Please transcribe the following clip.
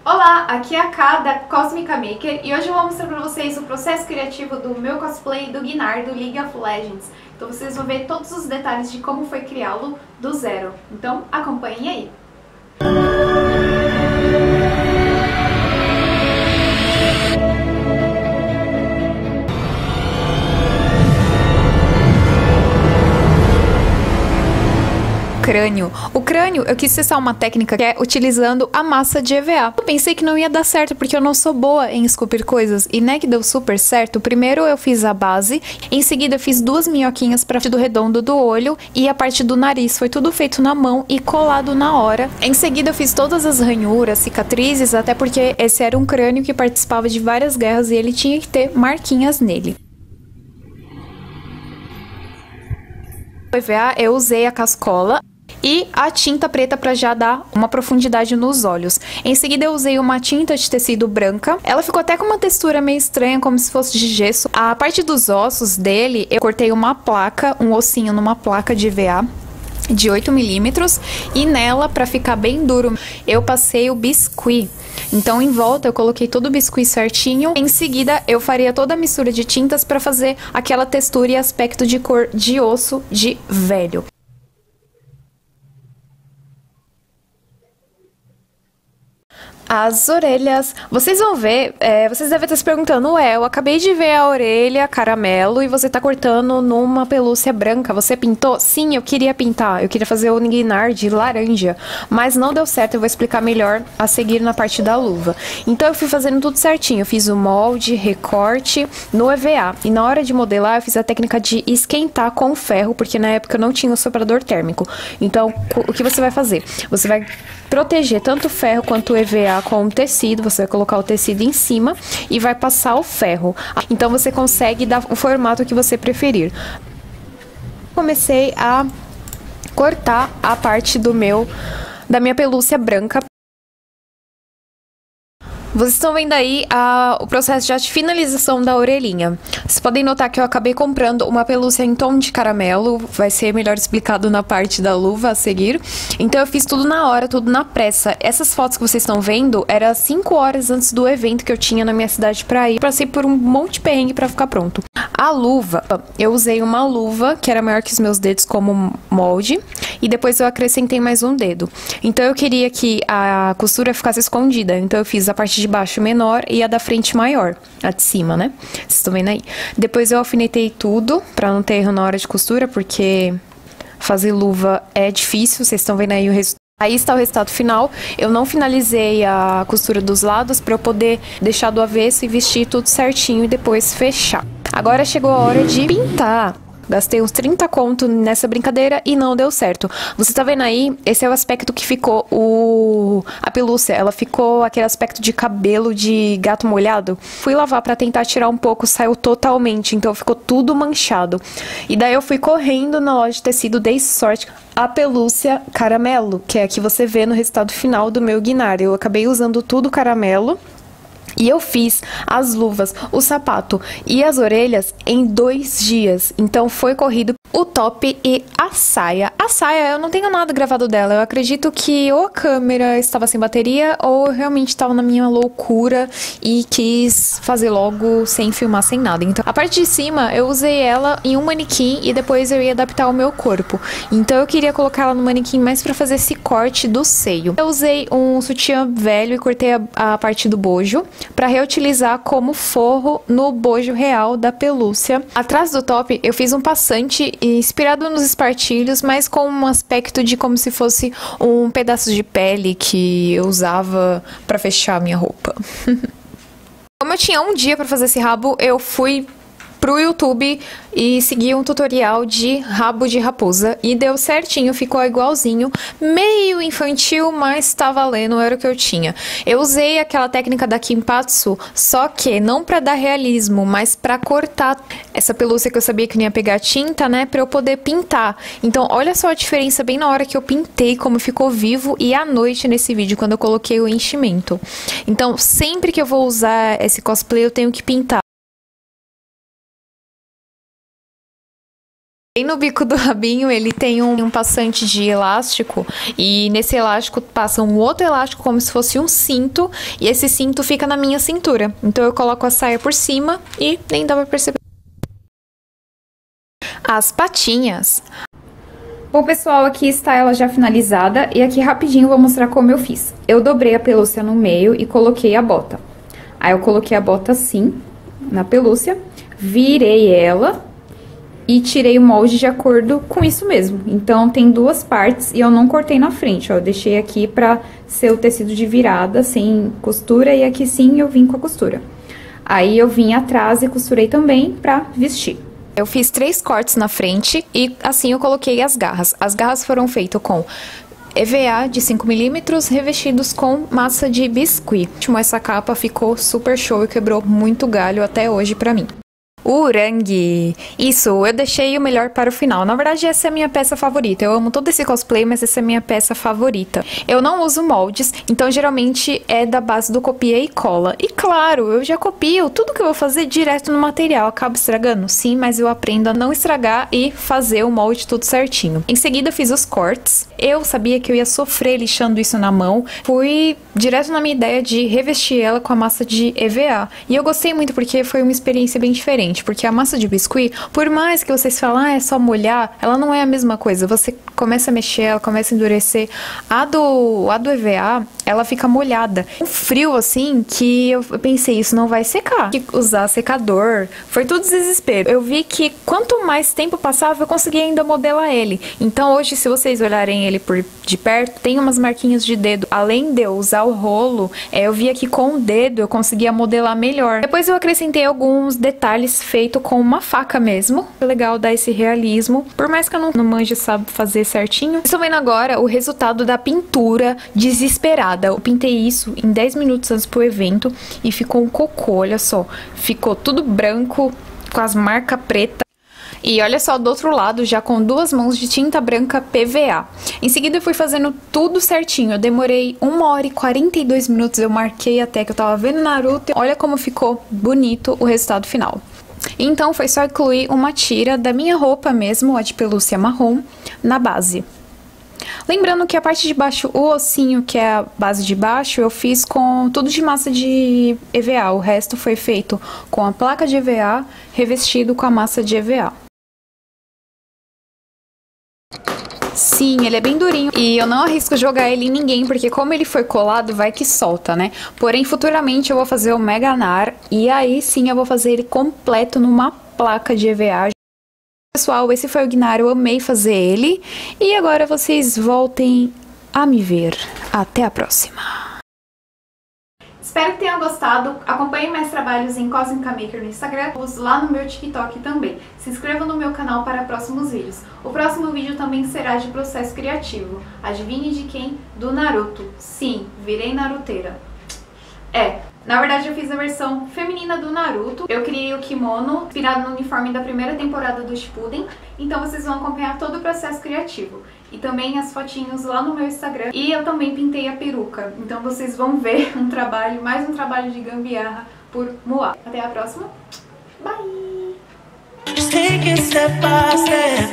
Olá, aqui é a Ká da Cosmica Maker e hoje eu vou mostrar pra vocês o processo criativo do meu cosplay do Gnar do League of Legends. Então vocês vão ver todos os detalhes de como foi criá-lo do zero. Então acompanhem aí! Crânio. O crânio, eu quis testar uma técnica que é utilizando a massa de EVA. Eu pensei que não ia dar certo porque eu não sou boa em esculpir coisas e né que deu super certo. Primeiro eu fiz a base, em seguida eu fiz duas minhoquinhas para parte do redondo do olho e a parte do nariz. Foi tudo feito na mão e colado na hora. Em seguida eu fiz todas as ranhuras, cicatrizes, até porque esse era um crânio que participava de várias guerras e ele tinha que ter marquinhas nele. No EVA eu usei a cascola e a tinta preta para já dar uma profundidade nos olhos. Em seguida eu usei uma tinta de tecido branca. Ela ficou até com uma textura meio estranha, como se fosse de gesso. A parte dos ossos dele, eu cortei uma placa, um ossinho numa placa de EVA de 8 milímetros e nela, para ficar bem duro, eu passei o biscuit. Então em volta eu coloquei todo o biscuit certinho. Em seguida eu faria toda a mistura de tintas para fazer aquela textura e aspecto de cor de osso de velho. As orelhas, vocês vão ver, vocês devem estar se perguntando, ué, eu acabei de ver a orelha caramelo e você tá cortando numa pelúcia branca, você pintou? Sim, eu queria pintar, eu queria fazer o Gnar de laranja, mas não deu certo, eu vou explicar melhor a seguir na parte da luva. Então eu fui fazendo tudo certinho, eu fiz o molde, recorte no EVA, e na hora de modelar eu fiz a técnica de esquentar com ferro, porque na época eu não tinha o soprador térmico. Então o que você vai fazer? Você vai proteger tanto o ferro quanto o EVA com o tecido, você vai colocar o tecido em cima e vai passar o ferro. Então você consegue dar o formato que você preferir. Comecei a cortar a parte da minha pelúcia branca. Vocês estão vendo aí o processo de finalização da orelhinha. Vocês podem notar que eu acabei comprando uma pelúcia em tom de caramelo. Vai ser melhor explicado na parte da luva a seguir. Então eu fiz tudo na hora, tudo na pressa. Essas fotos que vocês estão vendo, era 5 horas antes do evento que eu tinha na minha cidade pra ir. Passei por um monte de perrengue pra ficar pronto. A luva, eu usei uma luva que era maior que os meus dedos como molde. E depois eu acrescentei mais um dedo. Então eu queria que a costura ficasse escondida. Então eu fiz a parte de baixo menor e a da frente maior, a de cima, né? Vocês estão vendo aí? Depois eu alfinetei tudo pra não ter erro na hora de costura, porque fazer luva é difícil. Vocês estão vendo aí o resultado. Aí está o resultado final. Eu não finalizei a costura dos lados para eu poder deixar do avesso e vestir tudo certinho e depois fechar. Agora chegou a hora de pintar. Gastei uns 30 conto nessa brincadeira e não deu certo. Você tá vendo aí? Esse é o aspecto que ficou a pelúcia. Ela ficou aquele aspecto de cabelo de gato molhado. Fui lavar pra tentar tirar um pouco, saiu totalmente. Então ficou tudo manchado. E daí eu fui correndo na loja de tecido, dei sorte. A pelúcia caramelo, que é a que você vê no resultado final do meu Gnar. Eu acabei usando tudo caramelo. E eu fiz as luvas, o sapato e as orelhas em 2 dias. Então foi corrido o top e a saia. A saia, eu não tenho nada gravado dela. Eu acredito que ou a câmera estava sem bateria ou eu realmente estava na minha loucura e quis fazer logo sem filmar, sem nada. Então a parte de cima eu usei ela em um manequim e depois eu ia adaptar o meu corpo. Então eu queria colocar ela no manequim mais pra fazer esse corte do seio. Eu usei um sutiã velho e cortei a parte do bojo para reutilizar como forro no bojo real da pelúcia. Atrás do top eu fiz um passante inspirado nos espartilhos, mas com um aspecto de como se fosse um pedaço de pele que eu usava para fechar a minha roupa. Como eu tinha um dia para fazer esse rabo, eu fui pro YouTube e segui um tutorial de rabo de raposa e deu certinho, ficou igualzinho, meio infantil, mas tá valendo, era o que eu tinha. Eu usei aquela técnica da Kinpatsu, só que não pra dar realismo, mas pra cortar essa pelúcia que eu sabia que não ia pegar tinta, né, pra eu poder pintar. Então olha só a diferença bem na hora que eu pintei, como ficou vivo, e à noite nesse vídeo, quando eu coloquei o enchimento. Então sempre que eu vou usar esse cosplay eu tenho que pintar. E no bico do rabinho ele tem um passante de elástico e nesse elástico passa um outro elástico como se fosse um cinto e esse cinto fica na minha cintura. Então eu coloco a saia por cima e nem dá pra perceber. As patinhas. Bom, pessoal, aqui está ela já finalizada e aqui rapidinho eu vou mostrar como eu fiz. Eu dobrei a pelúcia no meio e coloquei a bota. Aí eu coloquei a bota assim, na pelúcia, virei ela e tirei o molde de acordo com isso mesmo. Então, tem duas partes e eu não cortei na frente, ó. Eu deixei aqui pra ser o tecido de virada, sem costura, e aqui sim eu vim com a costura. Aí eu vim atrás e costurei também pra vestir. Eu fiz 3 cortes na frente e assim eu coloquei as garras. As garras foram feitas com EVA de 5 mm revestidos com massa de biscuit. Essa capa ficou super show e quebrou muito galho até hoje pra mim. Orangue! Isso, eu deixei o melhor para o final. Na verdade, essa é a minha peça favorita. Eu amo todo esse cosplay, mas essa é a minha peça favorita. Eu não uso moldes, então geralmente é da base do copia e cola. E claro, eu já copio tudo que eu vou fazer direto no material. Acabo estragando? Sim, mas eu aprendo a não estragar e fazer o molde tudo certinho. Em seguida, eu fiz os cortes. Eu sabia que eu ia sofrer lixando isso na mão. Fui direto na minha ideia de revestir ela com a massa de EVA. E eu gostei muito porque foi uma experiência bem diferente. Porque a massa de biscuit, por mais que vocês falem, é só molhar, ela não é a mesma coisa. Você começa a mexer, ela começa a endurecer. A do EVA, ela fica molhada. Um frio assim que eu pensei, isso não vai secar. Que usar secador, foi tudo desespero. Eu vi que quanto mais tempo passava, eu conseguia ainda modelar ele. Então hoje, se vocês olharem ele de perto, tem umas marquinhas de dedo. Além de eu usar o rolo, eu vi que com o dedo eu conseguia modelar melhor. Depois eu acrescentei alguns detalhes feito com uma faca mesmo. É legal dar esse realismo, por mais que eu não manje, sabe fazer certinho. Estou vendo agora o resultado da pintura desesperada. Eu pintei isso em 10 minutos antes pro evento e ficou um cocô, olha só. Ficou tudo branco, com as marcas pretas. E olha só, do outro lado, já com 2 mãos de tinta branca PVA. Em seguida eu fui fazendo tudo certinho. Eu demorei 1 hora e 42 minutos. Eu marquei até que eu tava vendo Naruto. Olha como ficou bonito o resultado final. Então foi só incluir uma tira da minha roupa mesmo, a de pelúcia marrom, na base. Lembrando que a parte de baixo, o ossinho, que é a base de baixo, eu fiz com tudo de massa de EVA. O resto foi feito com a placa de EVA, revestido com a massa de EVA. Sim, ele é bem durinho e eu não arrisco jogar ele em ninguém, porque como ele foi colado, vai que solta, né? Porém, futuramente eu vou fazer o Mega Nar e aí sim eu vou fazer ele completo numa placa de EVA. Pessoal, esse foi o Gnar, eu amei fazer ele e agora vocês voltem a me ver. Até a próxima! Espero que tenham gostado. Acompanhem mais trabalhos em Cosmica Maker no Instagram, lá no meu TikTok também. Se inscrevam no meu canal para próximos vídeos. O próximo vídeo também será de processo criativo. Adivinhe de quem? Do Naruto. Sim, virei naruteira. Na verdade eu fiz a versão feminina do Naruto. Eu criei o kimono inspirado no uniforme da primeira temporada do Shippuden. Então vocês vão acompanhar todo o processo criativo. E também as fotinhos lá no meu Instagram. E eu também pintei a peruca. Então vocês vão ver mais um trabalho de gambiarra por Moá. Até a próxima. Bye! Just take it step by step.